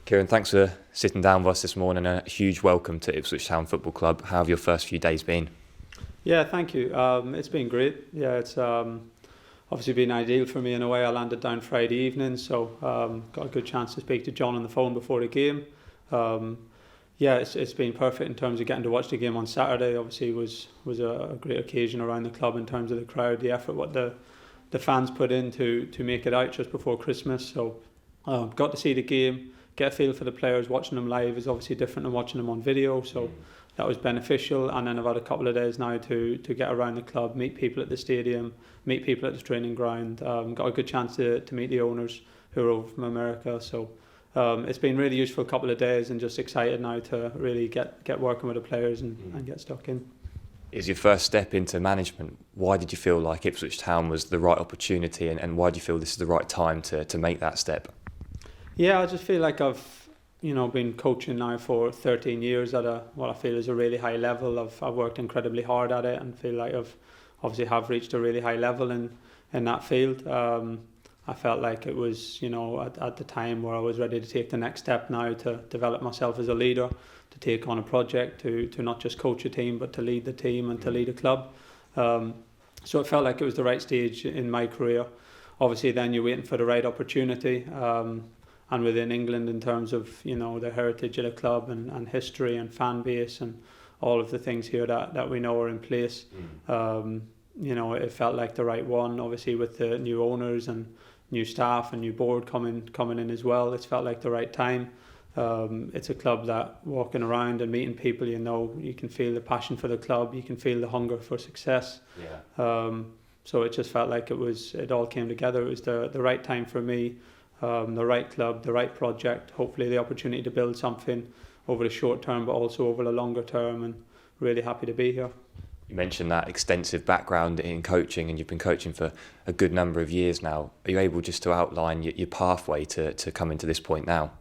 Kieran, thanks for sitting down with us this morning. A huge welcome to Ipswich Town Football Club. How have your first few days been? Yeah, thank you. It's been great. Yeah, it's obviously been ideal for me in a way. I landed down Friday evening, so got a good chance to speak to John on the phone before the game. Yeah, it's been perfect in terms of getting to watch the game on Saturday. Obviously, was a great occasion around the club in terms of the crowd, the effort, what the fans put in to make it out just before Christmas. So got to see the game, get a feel for the players. Watching them live is obviously different than watching them on video, so that was beneficial. And then I've had a couple of days now to get around the club, meet people at the stadium, meet people at the training ground. Got a good chance to meet the owners who are over from America. So it's been really useful a couple of days, and just excited now to really get working with the players and get stuck in. Is your first step into management. Why did you feel like Ipswich Town was the right opportunity, and why do you feel this is the right time to make that step? Yeah, I just feel like I've been coaching now for 13 years at what I feel is a really high level. I've worked incredibly hard at it, and feel like I've obviously have reached a really high level in that field. I felt like it was, at the time where I was ready to take the next step now to develop myself as a leader, to take on a project, to not just coach a team, but to lead the team and to lead a club. So it felt like it was the right stage in my career. Obviously, then you're waiting for the right opportunity. And within England, in terms of, the heritage of the club and history and fan base and all of the things here that we know are in place, it felt like the right one. Obviously, with the new owners and new staff and new board coming in as well, it's felt like the right time. It's a club that walking around and meeting people, you can feel the passion for the club, you can feel the hunger for success. Yeah. So it just felt like it all came together. It was the right time for me, the right club, the right project, hopefully the opportunity to build something over the short term, but also over the longer term, and really happy to be here. You mentioned that extensive background in coaching, and you've been coaching for a good number of years now. Are you able just to outline your pathway to coming to this point now?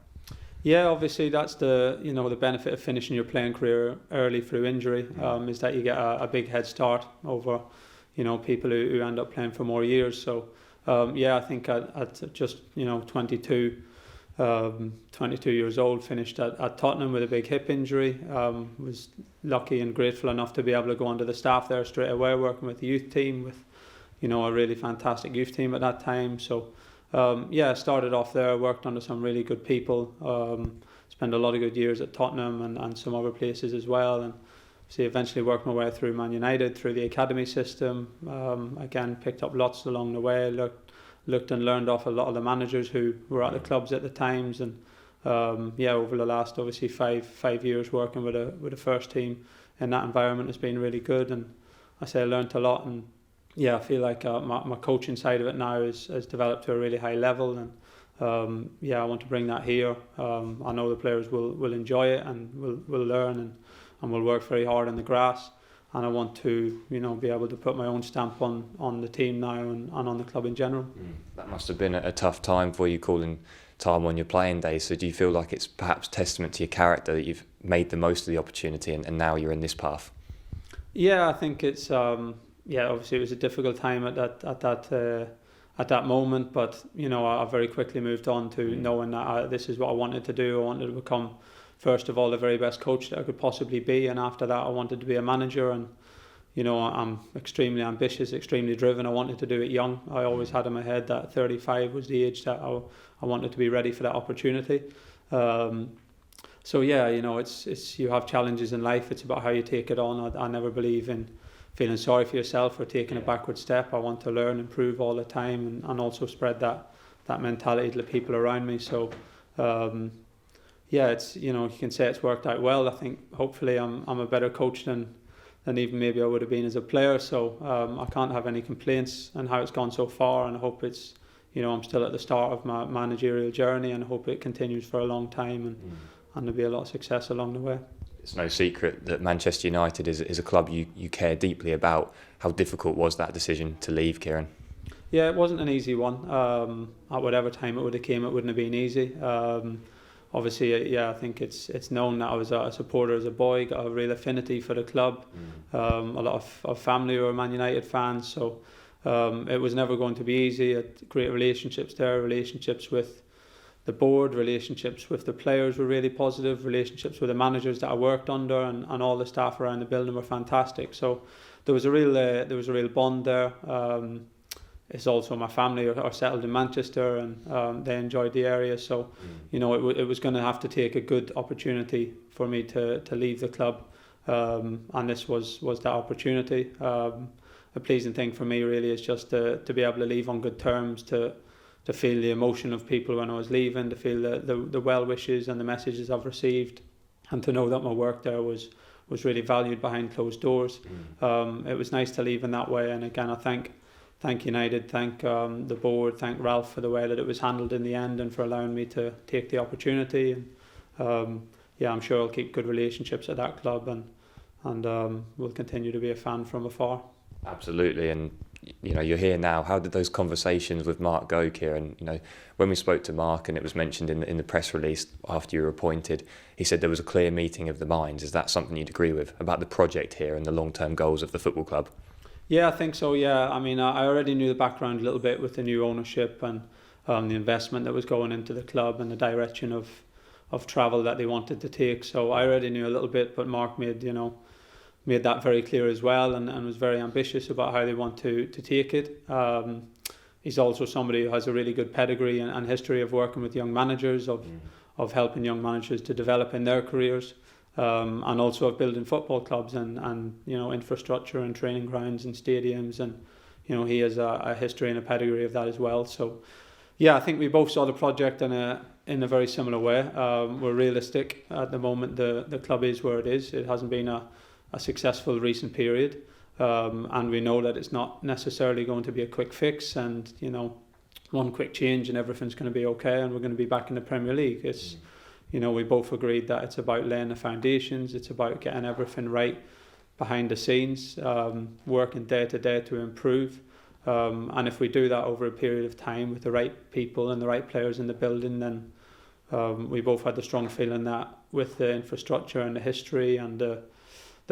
Yeah, obviously that's the benefit of finishing your playing career early through injury, is that you get a big head start over people who end up playing for more years. So I think at just 22 years old, finished at Tottenham with a big hip injury. Was lucky and grateful enough to be able to go onto the staff there straight away, working with the youth team, with a really fantastic youth team at that time. So started off there, worked under some really good people, spent a lot of good years at Tottenham and some other places as well, and eventually worked my way through Man United, through the academy system. Again, picked up lots along the way, looked and learned off a lot of the managers who were at the clubs at the times, and over the last obviously five years working with a first team in that environment has been really good, and I learned a lot, and I feel like my coaching side of it now has developed to a really high level, and I want to bring that here. I know the players will enjoy it and will learn and will work very hard on the grass. And I want to, be able to put my own stamp on the team now and on the club in general. That must have been a tough time for you, calling time on your playing days. So do you feel like it's perhaps testament to your character that you've made the most of the opportunity and now you're in this path? Yeah, I think it's obviously it was a difficult time at that moment, but I very quickly moved on to knowing that this is what I wanted to do. I wanted to become, first of all, the very best coach that I could possibly be, and after that I wanted to be a manager. And I'm extremely ambitious, extremely driven. I wanted to do it young. I always had in my head that 35 was the age that I wanted to be ready for that opportunity. It's you have challenges in life. It's about how you take it on. I never believe in feeling sorry for yourself or taking a backward step. I want to learn, improve all the time, and also spread that mentality to the people around me. So it's you can say it's worked out well. I think hopefully I'm a better coach than even maybe I would have been as a player. So I can't have any complaints on how it's gone so far, and I hope it's I'm still at the start of my managerial journey, and I hope it continues for a long time, and there'll be a lot of success along the way. It's no secret that Manchester United is a club you care deeply about. How difficult was that decision to leave, Kieran? Yeah, it wasn't an easy one. At whatever time it would have came, it wouldn't have been easy. Obviously, I think it's known that I was a supporter as a boy, got a real affinity for the club. A lot of family were Man United fans, so it was never going to be easy. I had great relationships there, relationships with the board, relationships with the players were really positive, relationships with the managers that I worked under, and all the staff around the building were fantastic. So there was a real bond there. It's also my family are settled in Manchester, and they enjoyed the area. So, you know, it was going to have to take a good opportunity for me to leave the club, and this was that opportunity. A pleasing thing for me really is just to be able to leave on good terms, to feel the emotion of people when I was leaving, to feel the well wishes and the messages I've received, and to know that my work there was really valued behind closed doors. It was nice to leave in that way, and again I thank United, thank the board, thank Ralph for the way that it was handled in the end and for allowing me to take the opportunity. And yeah, I'm sure I'll keep good relationships at that club, and will continue to be a fan from afar. Absolutely. And you know, you're here now. How did those conversations with Mark go, Kieran? You know, when we spoke to Mark, and it was mentioned in the press release after you were appointed, he said there was a clear meeting of the minds. Is that something you'd agree with about the project here and the long-term goals of the football club? Yeah, I think so. Yeah, I mean, I already knew the background a little bit with the new ownership and the investment that was going into the club and the direction of travel that they wanted to take. So I already knew a little bit, but Mark made that very clear as well, and was very ambitious about how they want to take it. He's also somebody who has a really good pedigree and history of working with young managers, of helping young managers to develop in their careers, and also of building football clubs and you know, infrastructure and training grounds and stadiums, and you know, he has a history and a pedigree of that as well. So yeah, I think we both saw the project in a very similar way. We're realistic at the moment. The club is where it is. It hasn't been a successful recent period, and we know that it's not necessarily going to be a quick fix, and you know, one quick change and everything's going to be okay and we're going to be back in the Premier League. It's you know, we both agreed that it's about laying the foundations, it's about getting everything right behind the scenes, working day to day to improve, and if we do that over a period of time with the right people and the right players in the building, then we both had the strong feeling that with the infrastructure and the history and the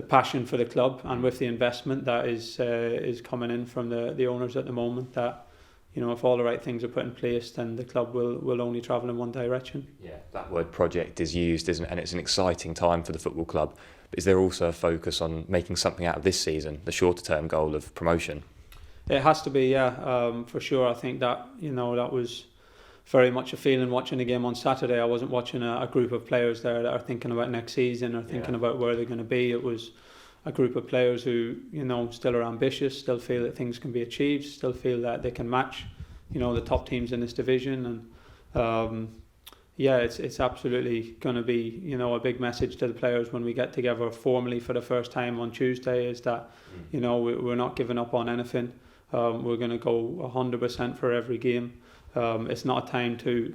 passion for the club, and with the investment that is coming in from the owners at the moment, that you know, if all the right things are put in place, then the club will only travel in one direction. Yeah, that word project is used, isn't it? And it's an exciting time for the football club. But is there also a focus on making something out of this season, the shorter term goal of promotion? It has to be, yeah, for sure. I think that, you know, that was very much a feeling watching the game on Saturday. I wasn't watching a group of players there that are thinking about next season or thinking about where they're going to be. It was a group of players who, you know, still are ambitious, still feel that things can be achieved, still feel that they can match, you know, the top teams in this division. And yeah, it's absolutely going to be, you know, a big message to the players when we get together formally for the first time on Tuesday, is that, you know, we're not giving up on anything. We're going to go 100% for every game. It's not a time to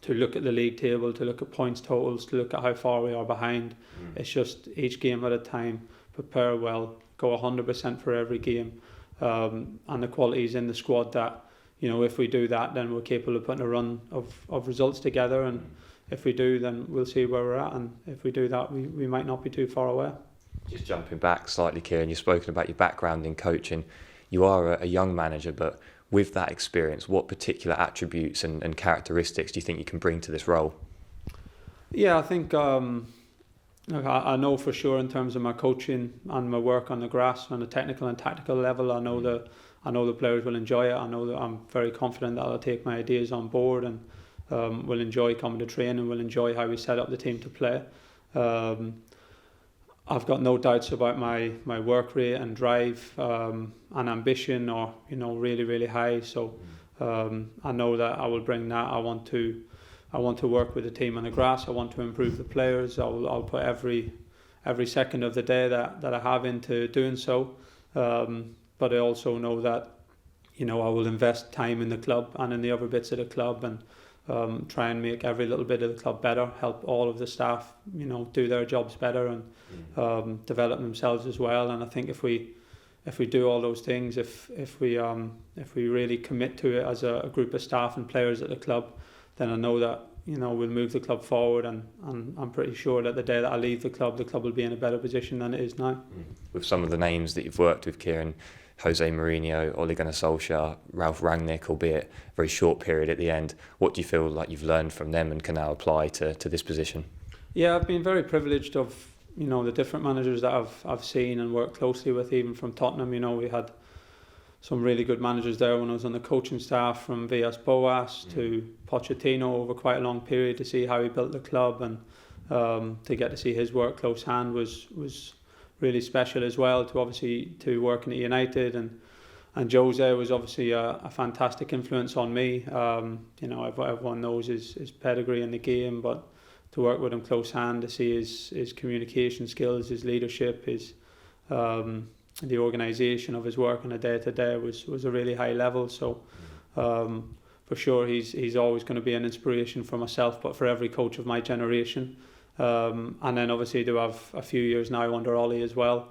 look at the league table, to look at points totals, to look at how far we are behind. It's just each game at a time, prepare well, go 100% for every game, and the qualities in the squad that, you know, if we do that, then we're capable of putting a run of results together, and if we do, then we'll see where we're at, and if we do that, we might not be too far away. Just jumping back slightly, Kieran, you've spoken about your background in coaching. You are a young manager, but with that experience, what particular attributes and characteristics do you think you can bring to this role? Yeah, I think I know for sure in terms of my coaching and my work on the grass on a technical and tactical level, I know the players will enjoy it. I know that I'm very confident that I'll take my ideas on board, and will enjoy coming to train, and will enjoy how we set up the team to play. I've got no doubts about my work rate and drive and ambition, or you know, really, really high. So I know that I will bring that. I want to work with the team on the grass. I want to improve the players. I'll put every second of the day that I have into doing so. But I also know that, you know, I will invest time in the club and in the other bits of the club, and try and make every little bit of the club better, help all of the staff, you know, do their jobs better, and develop themselves as well. And I think if we do all those things, if we really commit to it as a group of staff and players at the club, then I know that, you know, we'll move the club forward, and I'm pretty sure that the day that I leave the club will be in a better position than it is now. With some of the names that you've worked with, Kieran, Jose Mourinho, Ole Gunnar Solskjaer, Ralph Rangnick, albeit a very short period at the end. What do you feel like you've learned from them and can now apply to this position? Yeah, I've been very privileged of, the different managers that I've seen and worked closely with, even from Tottenham. We had some really good managers there when I was on the coaching staff, from Villas-Boas to Pochettino over quite a long period, to see how he built the club, and to get to see his work close hand was really special as well. To working at United, and Jose was obviously a fantastic influence on me. Everyone knows his pedigree in the game, but to work with him close hand, to see his communication skills, his leadership, his the organisation of his work on a day-to-day was a really high level. So for sure he's always going to be an inspiration for myself, but for every coach of my generation. And then obviously to have a few years now under Ollie as well.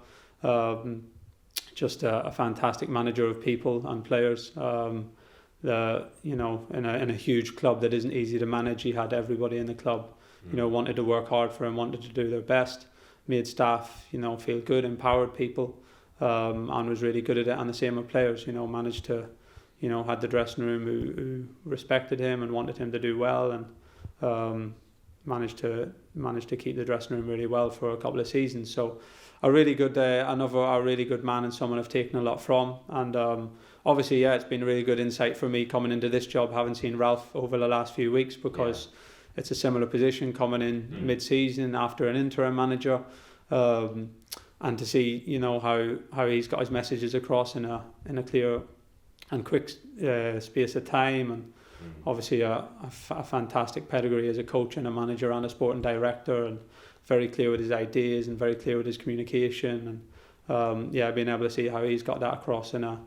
Just a fantastic manager of people and players. In a huge club that isn't easy to manage, he had everybody in the club wanted to work hard for him, wanted to do their best, made staff feel good, empowered people, and was really good at it. And the same with players, managed to had the dressing room who respected him and wanted him to do well, and managed to keep the dressing room really well for a couple of seasons. So a really good man, and someone I've taken a lot from. And obviously, it's been a really good insight for me coming into this job, having seen Ralph over the last few weeks, because it's a similar position coming in mid-season after an interim manager, and to see how he's got his messages across in a clear and quick space of time, and obviously a fantastic pedigree as a coach and a manager and a sporting director, and very clear with his ideas and very clear with his communication, and being able to see how he's got that across in a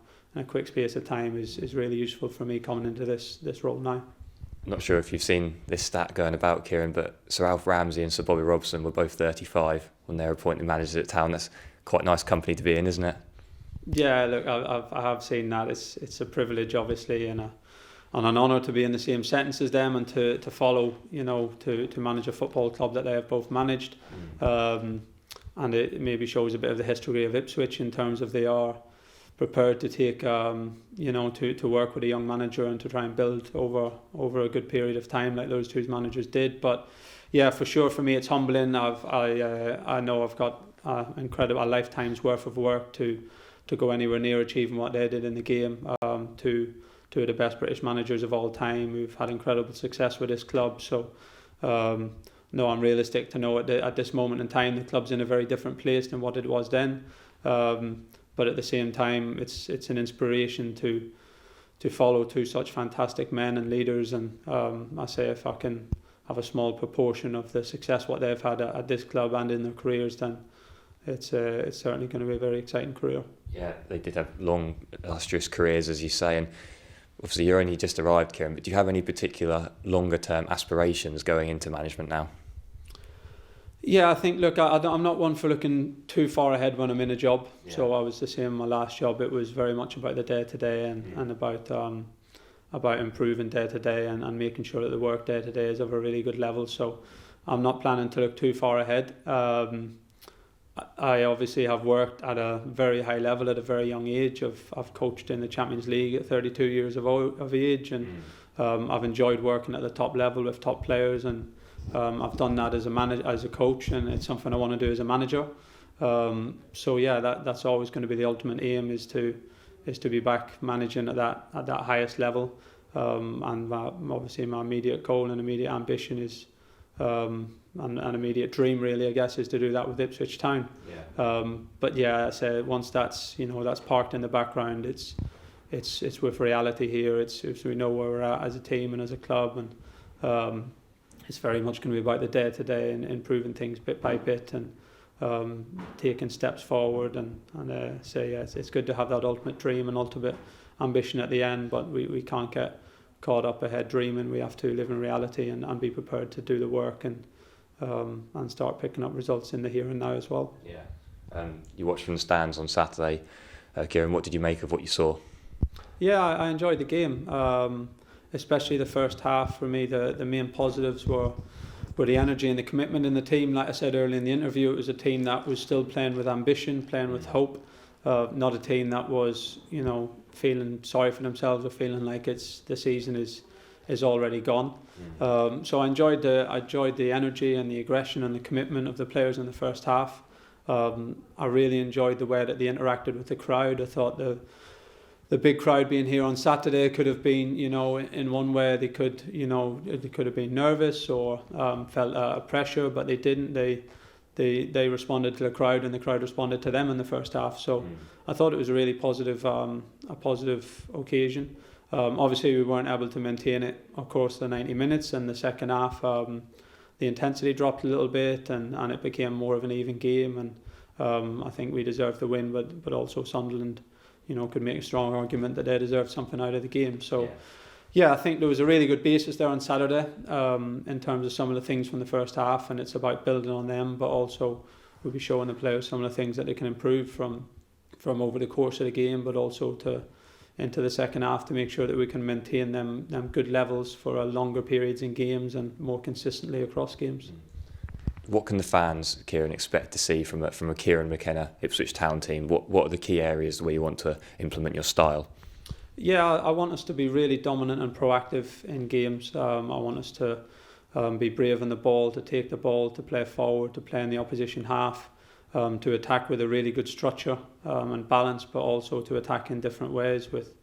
quick space of time is really useful for me coming into this role now. I'm not sure if you've seen this stat going about, Kieran, but Sir Alf Ramsey and Sir Bobby Robson were both 35 when they were appointed managers at Town. That's quite a nice company to be in, isn't it? Yeah, look, I have seen that. It's a privilege, obviously, and an honour to be in the same sentence as them, and to follow, to manage a football club that they have both managed. And it maybe shows a bit of the history of Ipswich in terms of they are prepared to take, to work with a young manager and to try and build over a good period of time like those two managers did. But yeah, for sure, for me it's humbling. I know I've got incredible, a lifetime's worth of work to go anywhere near achieving what they did in the game. Two of the best British managers of all time who've had incredible success with this club. So no, I'm realistic to know at this moment in time the club's in a very different place than what it was then. But at the same time, it's an inspiration to follow two such fantastic men and leaders. And I say, if I can have a small proportion of the success what they've had at this club and in their careers, then it's certainly going to be a very exciting career. Yeah, they did have long, illustrious careers, as you say, and obviously you're only just arrived, Kieran, but do you have any particular longer term aspirations going into management now? Yeah, I think, look, I'm not one for looking too far ahead when I'm in a job. Yeah. So I was the same in my last job. It was very much about the day-to-day and about improving day-to-day and making sure that the work day-to-day is of a really good level. So I'm not planning to look too far ahead. I obviously have worked at a very high level at a very young age. I've coached in the Champions League at 32 years of age, and I've enjoyed working at the top level with top players, and I've done that as a coach, and it's something I want to do as a manager. So yeah, that's always going to be the ultimate aim, is to be back managing at that highest level. And obviously my immediate goal and immediate ambition is an immediate dream, really, I guess, is to do that with Ipswich Town. Yeah. But yeah, I say once that's parked in the background, it's with reality here. It's we know where we're at as a team and as a club, and it's very much going to be about the day-to-day and improving things bit by bit, and taking steps forward. And it's good to have that ultimate dream and ultimate ambition at the end, but we can't get caught up ahead dreaming. We have to live in reality and be prepared to do the work and start picking up results in the here and now as well. Yeah. You watched from the stands on Saturday, Kieran. What did you make of what you saw? Yeah, I enjoyed the game. Especially the first half. For me, the main positives were the energy and the commitment in the team. Like I said earlier in the interview, it was a team that was still playing with ambition, playing with hope, not a team that was, feeling sorry for themselves or feeling like the season is already gone. So I enjoyed the energy and the aggression and the commitment of the players in the first half. I really enjoyed the way that they interacted with the crowd. I thought the big crowd being here on Saturday could have been, in one way they could have been nervous or felt pressure, but they didn't. They responded to the crowd, and the crowd responded to them in the first half. So I thought it was a really positive occasion. Obviously, we weren't able to maintain it, of course, the 90 minutes, and the second half, the intensity dropped a little bit, and it became more of an even game. And I think we deserved the win, but also Sunderland, could make a strong argument that they deserved something out of the game. So, yeah, I think there was a really good basis there on Saturday in terms of some of the things from the first half, and it's about building on them, but also we'll be showing the players some of the things that they can improve from over the course of the game, but also into the second half to make sure that we can maintain them good levels for longer periods in games and more consistently across games. What can the fans, Kieran, expect to see from a Kieran McKenna Ipswich Town team? What are the key areas where you want to implement your style? Yeah, I want us to be really dominant and proactive in games. I want us to be brave on the ball, to take the ball, to play forward, to play in the opposition half, to attack with a really good structure and balance, but also to attack in different ways with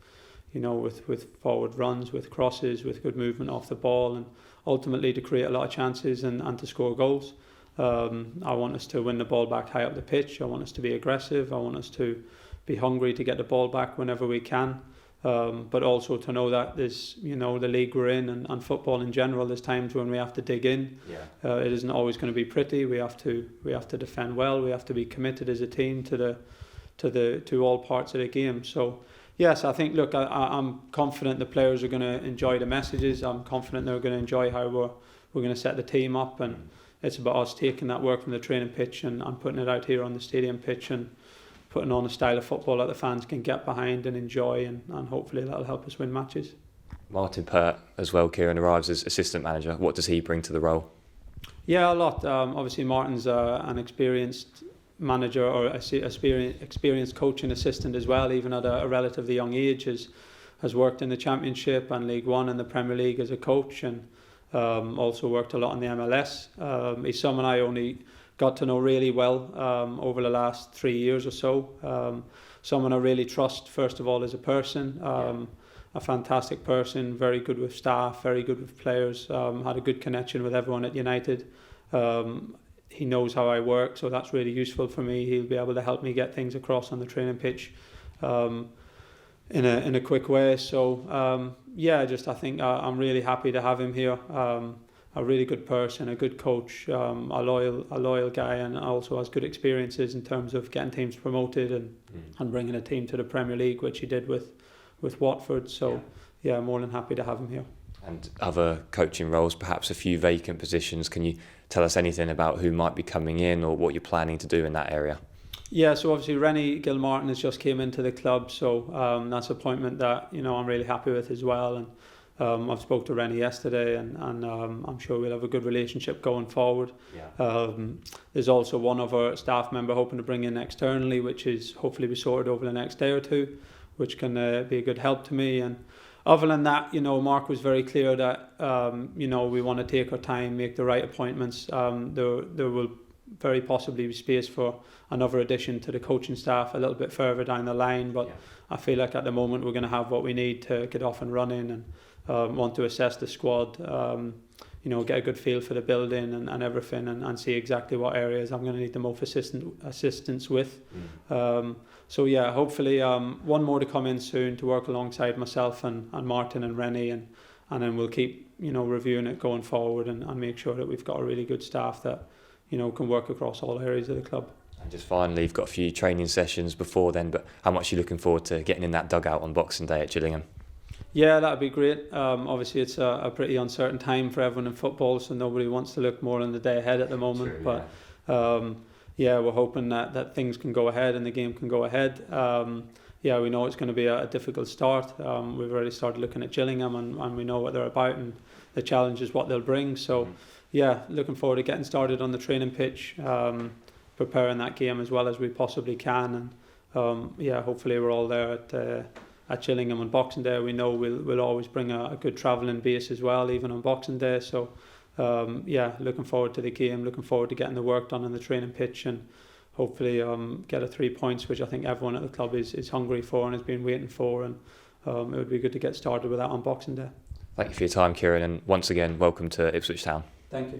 forward runs, with crosses, with good movement off the ball, and ultimately to create a lot of chances and to score goals. I want us to win the ball back high up the pitch. I want us to be aggressive. I want us to be hungry to get the ball back whenever we can. But also to know that there's, the league we're in and football in general, there's times when we have to dig in. It isn't always going to be pretty. We have to defend well. We have to be committed as a team to all parts of the game. So yes, I think, look, I'm confident the players are going to enjoy the messages. I'm confident they're going to enjoy how we're going to set the team up, and it's about us taking that work from the training pitch and putting it out here on the stadium pitch and putting on a style of football that the fans can get behind and enjoy, and hopefully that'll help us win matches. Martin Pert as well, Kieran, arrives as assistant manager. What does he bring to the role? Yeah, a lot. Obviously Martin's an experienced manager or experienced coach and assistant as well, even at a relatively young age. Has worked in the Championship and League One and the Premier League as a coach, and also worked a lot in the MLS. He's someone I only got to know really well over the last 3 years or so. Someone I really trust, first of all, as a person. A fantastic person, very good with staff, very good with players, had a good connection with everyone at United. He knows how I work, so that's really useful for me. He'll be able to help me get things across on the training pitch in a quick way. So I think I'm really happy to have him here. A really good person, a good coach, a loyal guy, and also has good experiences in terms of getting teams promoted and bringing a team to the Premier League, which he did with Watford. So I'm more than happy to have him here. And other coaching roles, perhaps a few vacant positions. Can you tell us anything about who might be coming in or what you're planning to do in that area? Yeah, so obviously Rennie Gilmartin has just came into the club, so that's an appointment that I'm really happy with as well. And I've spoke to Rennie yesterday, and I'm sure we'll have a good relationship going forward. There's also one of our staff member hoping to bring in externally, which is hopefully be sorted over the next day or two, which can be a good help to me. And other than that, Mark was very clear that we want to take our time, make the right appointments. There will very possibly be space for another addition to the coaching staff a little bit further down the line, but I feel like at the moment we're going to have what we need to get off and running, and want to assess the squad, get a good feel for the building and everything, and see exactly what areas I'm going to need the most assistance with. Hopefully one more to come in soon to work alongside myself and Martin and Rennie, and then we'll keep reviewing it going forward and make sure that we've got a really good staff that can work across all areas of the club. And just finally, you've got a few training sessions before then, but how much are you looking forward to getting in that dugout on Boxing Day at Gillingham? Yeah, that'd be great. Obviously, it's a pretty uncertain time for everyone in football, so nobody wants to look more on the day ahead at the moment. True, but we're hoping that things can go ahead and the game can go ahead. We know it's going to be a difficult start. We've already started looking at Gillingham, and we know what they're about and the challenges what they'll bring. So, looking forward to getting started on the training pitch, preparing that game as well as we possibly can, hopefully we're all there at Gillingham on Boxing Day. We know we'll always bring a good travelling base as well, even on Boxing Day. So looking forward to the game, looking forward to getting the work done on the training pitch, and hopefully get a 3 points, which I think everyone at the club is hungry for and has been waiting for, and it would be good to get started with that on Boxing Day. Thank you for your time, Kieran, and once again, welcome to Ipswich Town. Thank you.